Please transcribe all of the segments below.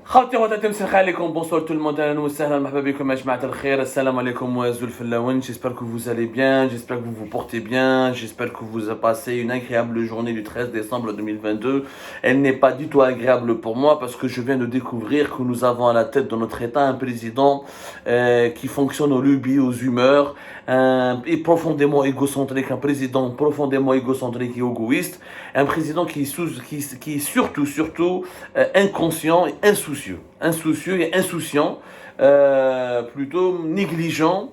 خاوتي وخواتاتي مساء عليكم bonsoir tout le monde اهلا وسهلا مرحبا بكم يا جماعه الخير السلام عليكم وزول في اللون j'espère que vous allez bien j'espère que vous vous portez bien j'espère que vous avez passé une agréable journée du 13 décembre 2022 elle n'est pas du tout agréable pour moi parce que je viens de découvrir que nous avons à la tête de notre état un président qui fonctionne au lobby aux humeurs et profondément égocentrique un président profondément égocentrique et égoïste un président qui est surtout inconscient et insoucieux et insouciant plutôt négligent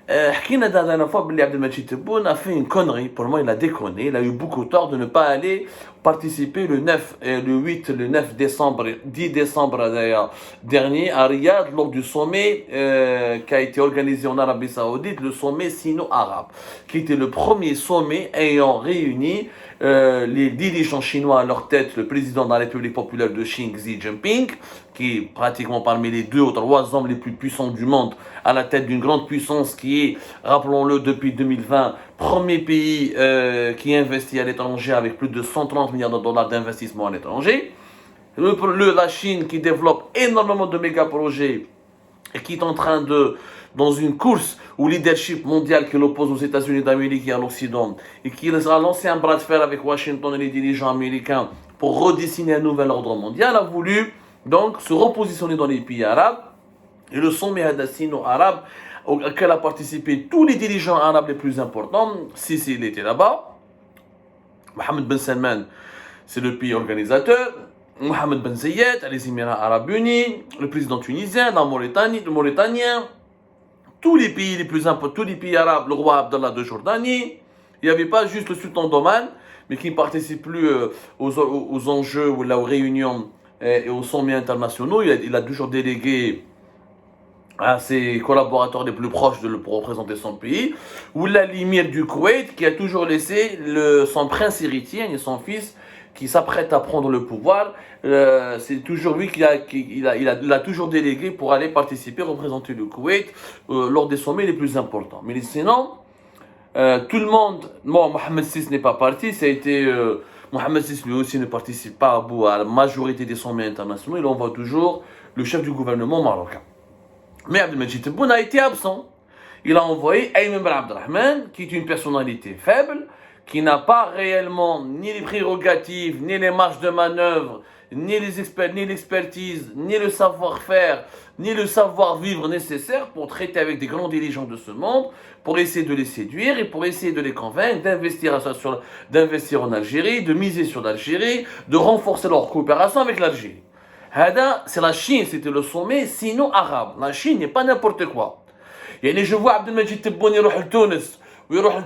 حكينا la dernière fois que Abdelmadjid Tebboune a fait une connerie. Pour moi, il a déconné. Il a eu beaucoup tort de ne pas aller participer le 9 décembre, 10 décembre dernier à Riyad lors du sommet qui a été organisé en Arabie Saoudite, le sommet sino-arabe, qui était le premier sommet ayant réuni les dirigeants chinois à leur tête, le président de la République populaire de Chine, Xi Jinping, qui est pratiquement parmi les 2 ou 3 hommes les plus puissants du monde, à la tête d'une grande puissance qui est, rappelons-le, depuis 2020, premier pays qui investit à l'étranger avec plus de 130 milliards de dollars d'investissement à l'étranger. La Chine qui développe énormément de méga-projets et qui est en train de, dans une course au leadership mondial qui l'oppose aux États-Unis d'Amérique et à l'Occident, et qui a lancé un bras de fer avec Washington et les dirigeants américains pour redessiner un nouvel ordre mondial, a voulu donc se repositionner dans les pays arabes. Et le sommet sino-arabe auquel a participé tous les dirigeants arabes les plus importants, Sisi il était là-bas, Mohammed Ben Salman c'est le pays organisateur, Mohammed Ben Zayed, les Émirats Arabes Unis, le président tunisien, le Mauritanien, tous les pays les plus importants, tous les pays arabes, le roi Abdallah de Jordanie. Il n'y avait pas juste le sultan d'Oman, mais qui ne participe plus aux enjeux ou aux réunions et aux sommets internationaux. Il a toujours délégué à ses collaborateurs les plus proches pour représenter son pays. Ou l'émir du Koweït qui a toujours laissé son prince héritier et son fils qui s'apprête à prendre le pouvoir, c'est toujours lui qui a toujours délégué pour aller participer, représenter le Koweït lors des sommets les plus importants. Mais sinon, tout le monde, Mohamed VI n'est pas parti, ça a été Mohamed VI lui aussi ne participe pas à la majorité des sommets internationaux, il envoie toujours le chef du gouvernement marocain. Mais Abdelmadjid Tebboune a été absent. Il a envoyé Ayman Ben Abdelrahman, qui est une personnalité faible, qui n'a pas réellement ni les prérogatives, ni les marges de manœuvre, ni l'expertise, ni le savoir-faire, ni le savoir-vivre nécessaire pour traiter avec des grands dirigeants de ce monde, pour essayer de les séduire et pour essayer de les convaincre d'investir en Algérie, de miser sur l'Algérie, de renforcer leur coopération avec l'Algérie. C'est la Chine, c'était le sommet sino-arabe. La Chine n'est pas n'importe quoi. Je vois Abdelmadjid Tebboune يروح لتونس ويروح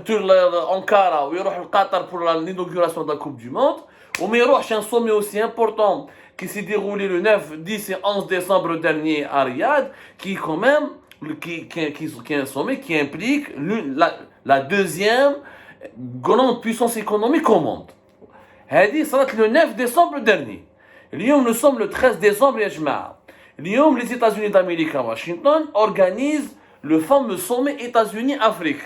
Ankara ويروح Qatar pour l'inauguration de la Coupe du Monde. Mais يروحش un sommet aussi important qui s'est déroulé le 9, 10 et 11 décembre dernier à Riyad, qui est quand même qui est un sommet qui implique la deuxième grande puissance économique au monde. هذه صارت le 9 décembre dernier. Nous sommes le 13 décembre, les États-Unis d'Amérique à Washington organisent le fameux sommet États-Unis-Afrique,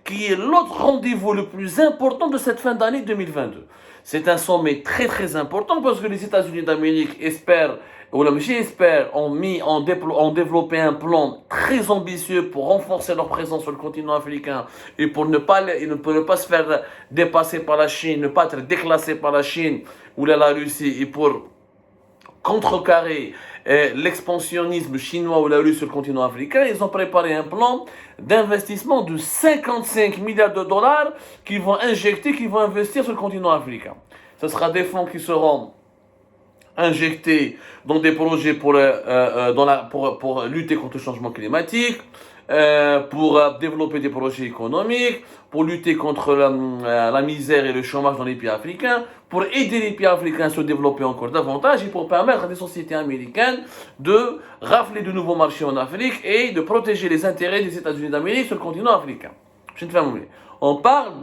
qui est l'autre rendez-vous le plus important de cette fin d'année 2022. C'est un sommet très très important parce que les États-Unis d'Amérique ont développé un plan très ambitieux pour renforcer leur présence sur le continent africain et pour ne pas se faire dépasser par la Chine, ne pas être déclassé par la Chine ou la Russie et pour contrecarrer l'expansionnisme chinois ou la Russie sur le continent africain, ils ont préparé un plan d'investissement de 55 milliards de dollars qu'ils vont investir sur le continent africain. Ce sera des fonds qui seront injectés dans des projets pour lutter contre le changement climatique, pour développer des projets économiques, pour lutter contre la misère et le chômage dans les pays africains, pour aider les pays africains à se développer encore davantage et pour permettre à des sociétés américaines de rafler de nouveaux marchés en Afrique et de protéger les intérêts des États-Unis d'Amérique sur le continent africain. On parle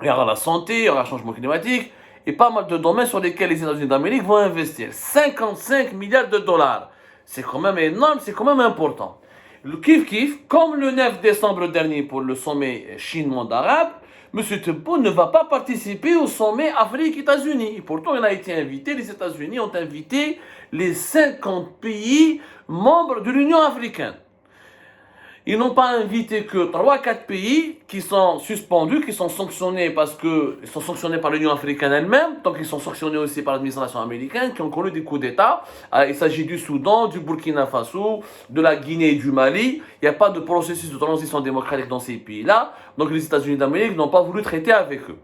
il y aura la santé, il y aura le changement climatique et pas mal de domaines sur lesquels les États-Unis d'Amérique vont investir. 55 milliards de dollars. C'est quand même énorme, c'est quand même important. Le kiff-kiff, comme le 9 décembre dernier pour le sommet Chine-Monde arabe, M. Tebboune ne va pas participer au sommet Afrique-États-Unis. Et pourtant, il a été invité, les États-Unis ont invité les 50 pays membres de l'Union africaine. Ils n'ont pas invité que 3-4 pays qui sont suspendus, qui sont sanctionnés parce qu'ils sont sanctionnés par l'Union africaine elle-même, donc ils sont sanctionnés aussi par l'administration américaine, qui ont connu des coups d'État. Il s'agit du Soudan, du Burkina Faso, de la Guinée et du Mali. Il n'y a pas de processus de transition démocratique dans ces pays-là, donc les États-Unis d'Amérique n'ont pas voulu traiter avec eux.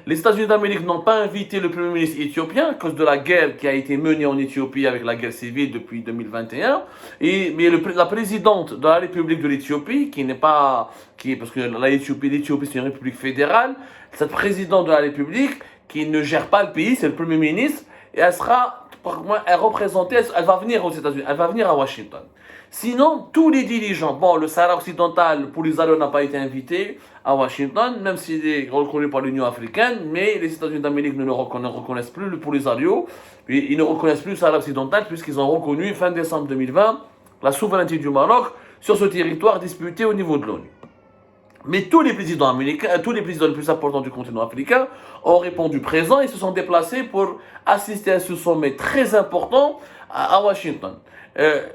Les États-Unis d'Amérique n'ont pas invité le Premier ministre éthiopien à cause de la guerre qui a été menée en Éthiopie avec la guerre civile depuis 2021. Mais la présidente de la République de l'Éthiopie, parce que l'Éthiopie c'est une république fédérale, cette présidente de la République qui ne gère pas le pays, c'est le Premier ministre, et elle va venir aux États-Unis, elle va venir à Washington. Sinon, tous les dirigeants, le Sahara occidental, le Polisario n'a pas été invité à Washington, même s'il est reconnu par l'Union africaine, mais les États-Unis d'Amérique ne reconnaissent plus le Polisario, et ils ne reconnaissent plus le Sahara occidental, puisqu'ils ont reconnu, fin décembre 2020, la souveraineté du Maroc sur ce territoire disputé au niveau de l'ONU. Mais tous les présidents américains, tous les présidents les plus importants du continent africain ont répondu présent et se sont déplacés pour assister à ce sommet très important à Washington.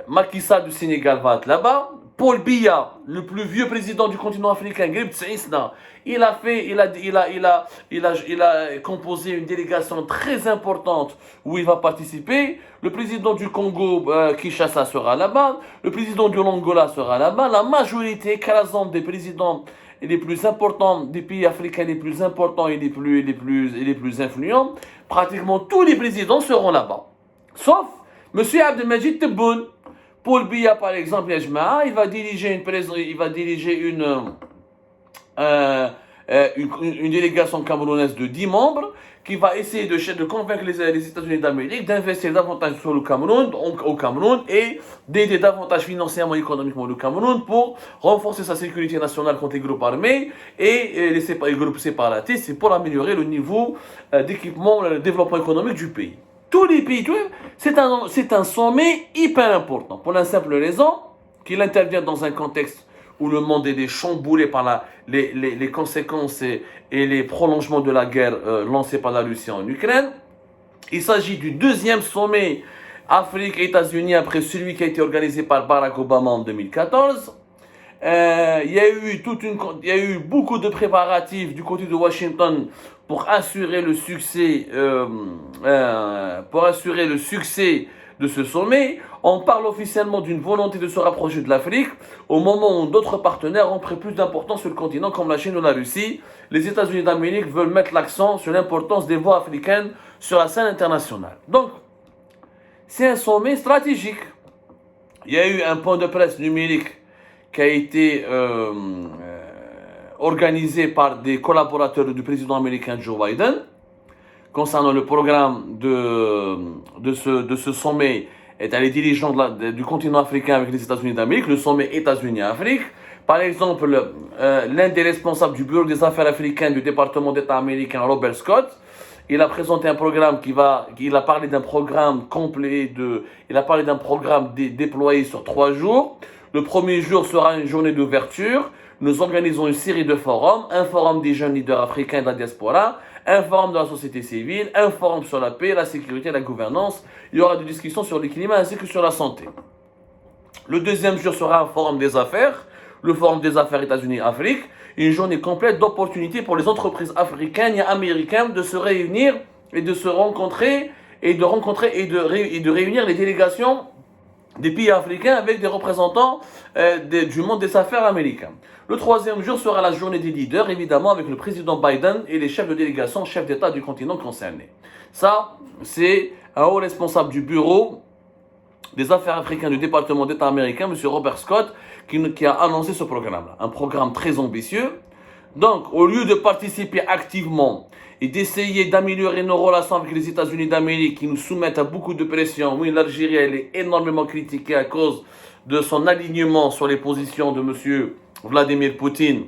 Macky Sall du Sénégal va être là-bas. Paul Biya, le plus vieux président du continent africain, il a composé une délégation très importante où il va participer. Le président du Congo, Kinshasa, sera là-bas. Le président de l'Angola sera là-bas. La majorité écrasante des présidents les plus importants des pays africains les plus importants et les plus influents, pratiquement tous les présidents seront là-bas. Sauf M. Abdelmajid Tebboune. Paul Biya, par exemple, il va diriger une délégation camerounaise de 10 membres qui va essayer de convaincre les États-Unis d'Amérique d'investir davantage sur le Cameroun, au Cameroun, et d'aider davantage financièrement et économiquement le Cameroun pour renforcer sa sécurité nationale contre les groupes armés et les groupes séparatistes, et pour améliorer le niveau d'équipement, le développement économique du pays. Tous les pays, c'est un sommet hyper important, pour la simple raison qu'il intervient dans un contexte où le monde est chamboulé par les conséquences et les prolongements de la guerre lancée par la Russie en Ukraine. Il s'agit du deuxième sommet Afrique-États-Unis après celui qui a été organisé par Barack Obama en 2014. Il y a eu beaucoup de préparatifs du côté de Washington pour assurer le succès de ce sommet. On parle officiellement d'une volonté de se rapprocher de l'Afrique au moment où d'autres partenaires ont pris plus d'importance sur le continent comme la Chine ou la Russie. Les États-Unis d'Amérique veulent mettre l'accent sur l'importance des voix africaines sur la scène internationale. Donc, c'est un sommet stratégique. Il y a eu un point de presse numérique qui a été organisé par des collaborateurs du président américain Joe Biden concernant le programme de ce sommet est les dirigeants du continent africain avec les États-Unis d'Amérique, le sommet États-Unis-Afrique. Par exemple, l'un des responsables du bureau des affaires africaines du département d'État américain, Robert Scott, il a présenté un programme il a parlé d'un programme complet il a parlé d'un programme déployé sur 3 jours. Le premier jour sera une journée d'ouverture. Nous organisons une série de forums, un forum des jeunes leaders africains de la diaspora, un forum de la société civile, un forum sur la paix, la sécurité et la gouvernance. Il y aura des discussions sur le climat ainsi que sur la santé. Le deuxième jour sera un forum des affaires, le forum des affaires États-Unis-Afrique, une journée complète d'opportunités pour les entreprises africaines et américaines de se réunir et de se rencontrer et de réunir les délégations des pays africains avec des représentants du monde des affaires américains. Le troisième jour sera la journée des leaders, évidemment, avec le président Biden et les chefs de délégation, chefs d'État du continent concerné. Ça, c'est un haut responsable du bureau des affaires africaines du département d'État américain, M. Robert Scott, qui a annoncé ce programme-là. Un programme très ambitieux. Donc, au lieu de participer activement et d'essayer d'améliorer nos relations avec les États-Unis d'Amérique qui nous soumettent à beaucoup de pression, oui, l'Algérie, elle est énormément critiquée à cause de son alignement sur les positions de M. Vladimir Poutine,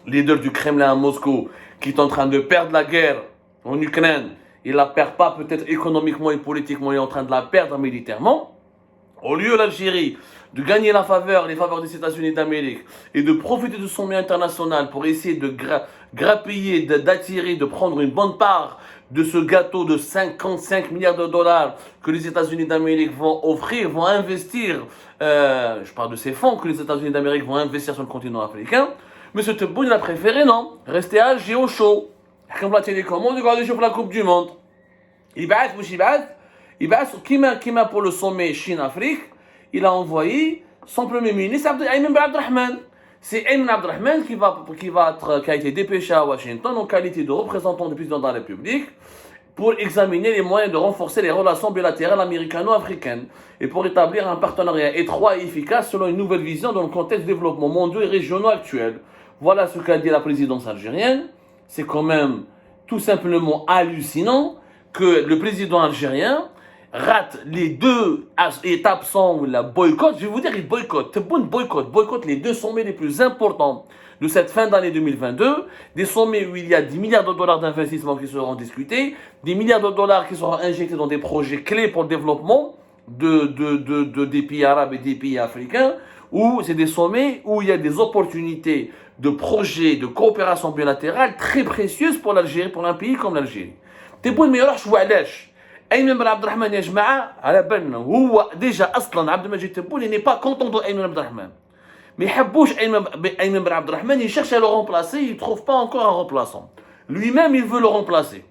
leader du Kremlin à Moscou, qui est en train de perdre la guerre en Ukraine. Il ne la perd pas peut-être économiquement et politiquement, il est en train de la perdre militairement. Au lieu l'Algérie de gagner les faveurs des États-Unis d'Amérique et de profiter de son milieu international pour essayer de grappiller, d'attirer, de prendre une bonne part de ce gâteau de 55 milliards de dollars que les États-Unis d'Amérique vont offrir, vont investir, je parle de ces fonds que les États-Unis d'Amérique vont investir sur le continent africain, M. Tebboune il a préféré, non, rester à Alger au chaud. Comme la télécommande, regarder sur la Coupe du Monde. Il va Kima pour le sommet Chine-Afrique, il a envoyé son premier ministre, Ayman Ben Abdelrahman. C'est Ayman Abdelrahman qui a été dépêché à Washington en qualité de représentant du président de la République pour examiner les moyens de renforcer les relations bilatérales américano-africaines et pour établir un partenariat étroit et efficace selon une nouvelle vision dans le contexte de développement mondiaux et régionaux actuels. Voilà ce qu'a dit la présidence algérienne. C'est quand même tout simplement hallucinant que le président algérien rate les deux étapes sans la boycott. Je vais vous dire, il boycotte les deux sommets les plus importants de cette fin d'année 2022, des sommets où il y a 10 milliards de dollars d'investissement qui seront discutés, des milliards de dollars qui seront injectés dans des projets clés pour le développement des pays arabes et des pays africains, où c'est des sommets où il y a des opportunités de projets de coopération bilatérale très précieuses pour l'Algérie, pour un pays comme l'Algérie. تبون ما يروحش وعلاش ايمن بن عبد الرحمن يا جماعه على بالنا هو ديجا اصلا عبد المجيد تبون n'est pas content de ايمن بن عبد الرحمن ما يحبوش ايمن بن عبد الرحمن il cherche à le remplacer il trouve pas encore un remplaçant lui-même il veut le remplacer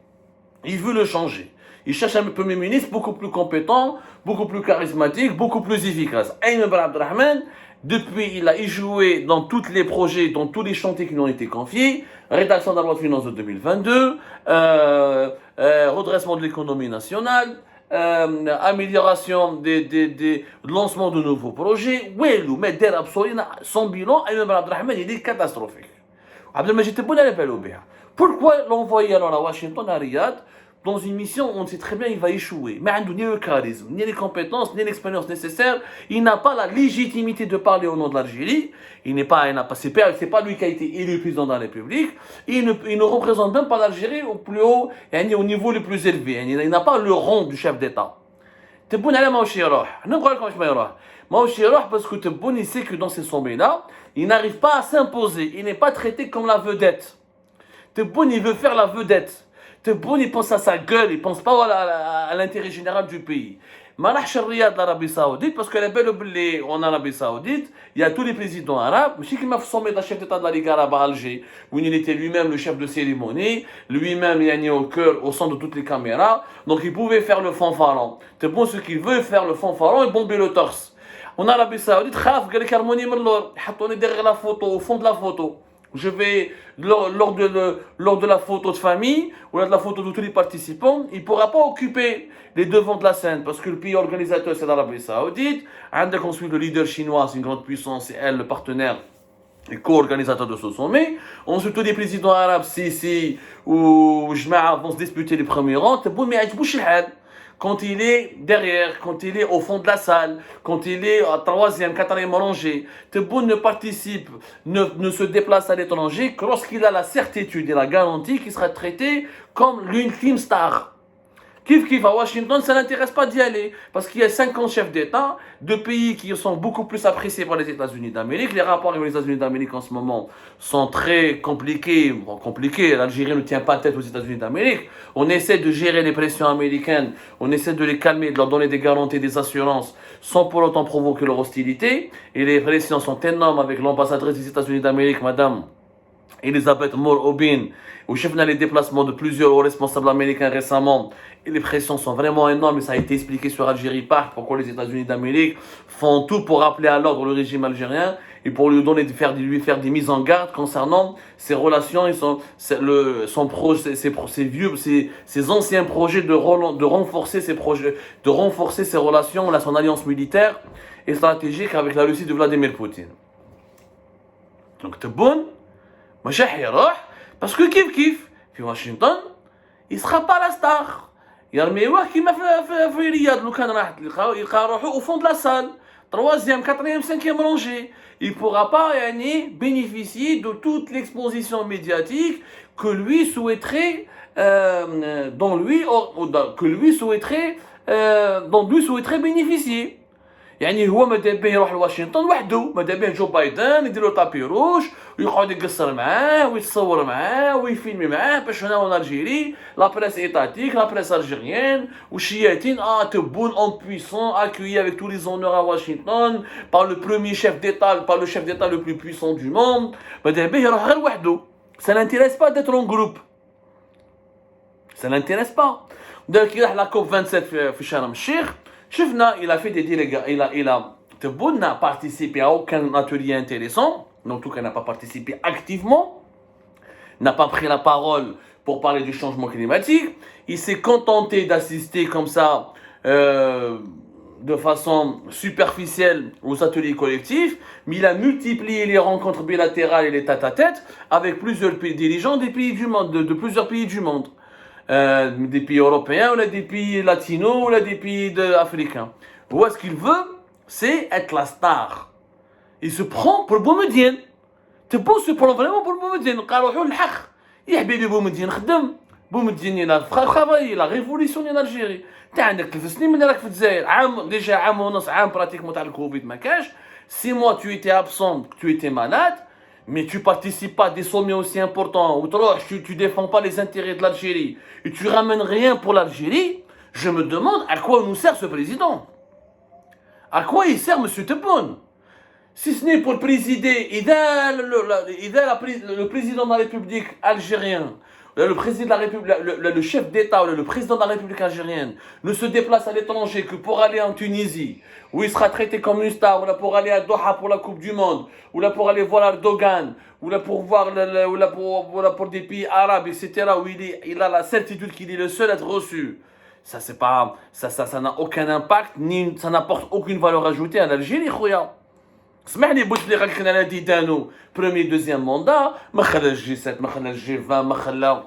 il veut le changer il cherche un premier ministre beaucoup plus compétent beaucoup plus charismatique beaucoup plus efficace Ayman Ben Abdelrahman depuis, il a échoué dans tous les projets, dans tous les chantiers qui lui ont été confiés. Rédaction de la loi de finances de 2022, redressement de l'économie nationale, amélioration de lancement de nouveaux projets. Ouelou, mais d'ailleurs, son bilan, Ayman Ben Abdelrahman, il est catastrophique. Abdelmajid Tebboune, elle est belle au bien. Pourquoi l'envoyer alors à Washington, à Riyad, dans une mission où on sait très bien qu'il va échouer. Mais il n'a ni le charisme, ni les compétences, ni l'expérience nécessaire. Il n'a pas la légitimité de parler au nom de l'Algérie. C'est pas lui qui a été élu président de la République. Il ne représente même pas l'Algérie au plus haut, au niveau le plus élevé. Il n'a pas le rang du chef d'État. Tebboune, elle est parce que Tebboune, il sait que dans ces sommets-là, il n'arrive pas à s'imposer. Il n'est pas traité comme la vedette. Tebboune, il veut faire la vedette. Tebboune, il pense à sa gueule, il pense pas à l'intérêt général du pays. Marach Riyad de l'Arabie Saoudite, parce que en Arabie Saoudite, il y a tous les présidents arabes. Je sais qu'il m'a sommet de chef d'État de la Ligue arabe à Alger, où il était lui-même le chef de cérémonie, lui-même il est au centre de toutes les caméras, donc il pouvait faire le fanfaron. Tebboune, ce qu'il veut, faire le fanfaron et bomber le torse. En Arabie Saoudite, il derrière la photo, au fond de la photo. Je vais, lors de la photo de famille, ou de la photo de tous les participants, il ne pourra pas occuper les devants de la scène, parce que le pays organisateur, c'est l'Arabie Saoudite. Ensuite, le leader chinois, c'est une grande puissance, c'est elle, le partenaire et co-organisateur de ce sommet. Ensuite, tous les présidents arabes, Sisi ou Jma'a vont se disputer les premiers rangs. Quand il est derrière, quand il est au fond de la salle, quand il est à troisième, quatrième rangée, Tebboune ne participe, ne se déplace à l'étranger que lorsqu'il a la certitude et la garantie qu'il sera traité comme l'ultime star. Kif à Washington, ça n'intéresse pas d'y aller, parce qu'il y a 50 chefs d'État, de pays qui sont beaucoup plus appréciés par les États-Unis d'Amérique. Les rapports avec les États-Unis d'Amérique en ce moment sont très compliqués. L'Algérie ne tient pas tête aux États-Unis d'Amérique. On essaie de gérer les pressions américaines, on essaie de les calmer, de leur donner des garanties, des assurances, sans pour autant provoquer leur hostilité. Et les pressions sont énormes avec l'ambassadrice des États-Unis d'Amérique, Madame Elisabeth Moore-Obin, où chef les déplacements de plusieurs hauts responsables américains récemment. Et les pressions sont vraiment énormes, et ça a été expliqué sur Algérie Park, pourquoi les États-Unis d'Amérique font tout pour rappeler à l'ordre le régime algérien et pour lui faire des mises en garde concernant ses relations et ses anciens projets de renforcer ses relations, son alliance militaire et stratégique avec la Russie de Vladimir Poutine. Donc Tebboune, parce que kif, puis Washington, il ne sera pas la star. يرميوه كيما في رياض لو كان راح يلقى روحو au fond de la salle, troisième, quatrième, cinquième rangée. Il ne pourra pas bénéficier de toute l'exposition médiatique que lui souhaiterait, dont lui souhaiterait bénéficier. يعني هو ماذا به يروح لواشنطن وحده، ماذا به جو بايدن يديرو طابي روج ويقعد يقصر معاه ويتصور معاه ويفيلمي معاه باش هنا en Algérie la presse étatique, la presse algérienne والشياطين تبون en puissant accueilli avec tous les honneurs à Washington par le premier chef d'État, par le chef d'État le plus puissant du monde. ماذا به يروح غير وحده. Ça n'intéresse pas d'être en groupe. Ça n'intéresse pas. Donc il a la COP 27 في شرم الشيخ. شفنا il a fait des délégats, il a Tebboune n'a participé à aucun atelier intéressant, en tout cas n'a pas participé activement, n'a pas pris la parole pour parler du changement climatique. Il s'est contenté d'assister comme ça de façon superficielle aux ateliers collectifs, mais il a multiplié les rencontres bilatérales et les tête-à-tête avec plusieurs dirigeants des pays du monde, de plusieurs pays du monde. Des pays européens, ou là, des pays latinos, ou là, des pays africains. Où est-ce qu'il veut? C'est être la star. Il se prend pour Boumediene. Tebboune se prend vraiment pour Boumediene. قالوا الحق يا حبيبي بومدين خدم بومدين il a travaillé, il a révolutionné l'Algérie. انت عندك 3 سنين من راك في الجزائر عام ديجا عام ونص عام براتيكمون تاع الكوفيد ما كاش 6 mois tu étais absent, tu étais malade. Mais tu participes pas à des sommets aussi importants, ou tu défends pas les intérêts de l'Algérie, et tu ramènes rien pour l'Algérie. Je me demande à quoi nous sert ce président. À quoi il sert M. Tebboune? Si ce n'est pour présider, le président de la République algérienne, le président de la République, le chef d'État, le président de la République algérienne ne se déplace à l'étranger que pour aller en Tunisie, où il sera traité comme une star, ou là pour aller à Doha pour la Coupe du Monde, ou là pour aller voir Erdogan, ou là pour voir, ou là pour des pays arabes, etc., où il a la certitude qu'il est le seul à être reçu. Ça c'est pas, ça n'a aucun impact, ni ça n'apporte aucune valeur ajoutée à l'Algérie, khoya. اسمح لي بوتفليقه كنا على ديدانو بريمي دوزيام موندا ما خلى الجي 7 ما خلى الجي 20 ما خلى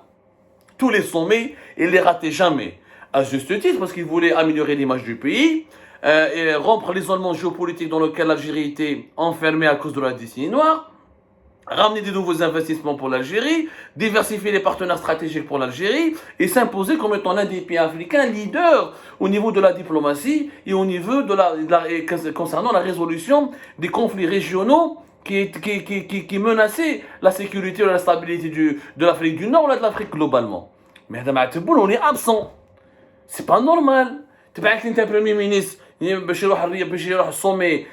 tous les sommets il les ratait jamais à juste titre parce qu'il voulait améliorer l'image du pays et rompre l'isolement géopolitique dans lequel l'Algérie était enfermée à cause de la décennie noire, ramener de nouveaux investissements pour l'Algérie, diversifier les partenaires stratégiques pour l'Algérie et s'imposer comme étant l'un des pays africains leaders au niveau de la diplomatie et au niveau concernant la résolution des conflits régionaux qui menaçaient la sécurité et la stabilité de l'Afrique du Nord ou de l'Afrique globalement. Mais on est absent. C'est pas normal. Tu as un premier ministre باش يروح الصومي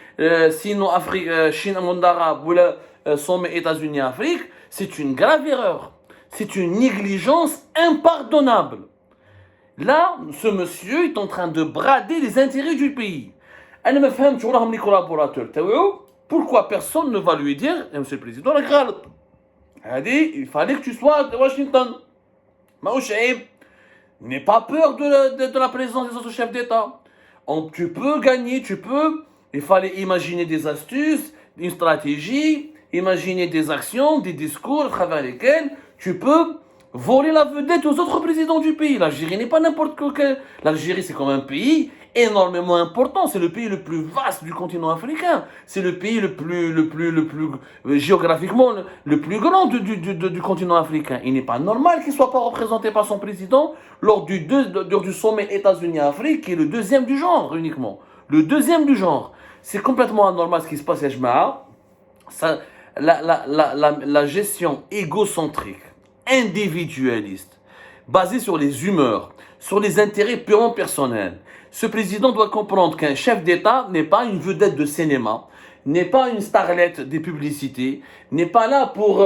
سينو افريك Chine monde arabe ولا sommet États-Unis-Afrique, c'est une grave erreur. C'est une négligence impardonnable. Là, ce monsieur est en train de brader les intérêts du pays. Elle me fait les collaborateurs. Pourquoi personne ne va lui dire, monsieur le président, il fallait que tu sois à Washington. N'aie pas peur de la présence des autres chefs d'État. Tu peux gagner, il fallait imaginer des astuces, une stratégie, imaginer des actions, des discours à travers lesquels tu peux voler la vedette aux autres présidents du pays. L'Algérie n'est pas n'importe quel. L'Algérie, c'est comme un pays énormément important. C'est le pays le plus vaste du continent africain. C'est le pays le plus géographiquement, le plus grand du continent africain. Il n'est pas normal qu'il ne soit pas représenté par son président lors du sommet États-Unis-Afrique, qui est le deuxième du genre uniquement. Le deuxième du genre. C'est complètement anormal ce qui se passe à Jma'a. La gestion égocentrique, individualiste, basée sur les humeurs, sur les intérêts purement personnels. Ce président doit comprendre qu'un chef d'État n'est pas une vedette de cinéma, n'est pas une starlette des publicités, n'est pas là pour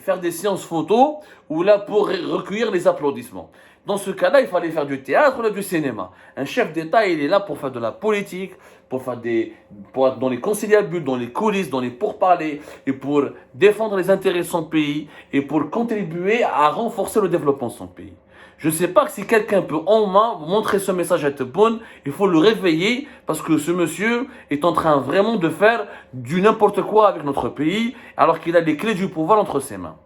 faire des séances photos ou là pour recueillir les applaudissements. Dans ce cas-là, il fallait faire du théâtre ou du cinéma. Un chef d'État, il est là pour faire de la politique, pour être dans les conciliabules, dans les coulisses, dans les pourparlers, et pour défendre les intérêts de son pays, et pour contribuer à renforcer le développement de son pays. Je ne sais pas si quelqu'un peut en main montrer ce message à Tebboune, il faut le réveiller, parce que ce monsieur est en train vraiment de faire du n'importe quoi avec notre pays, alors qu'il a les clés du pouvoir entre ses mains.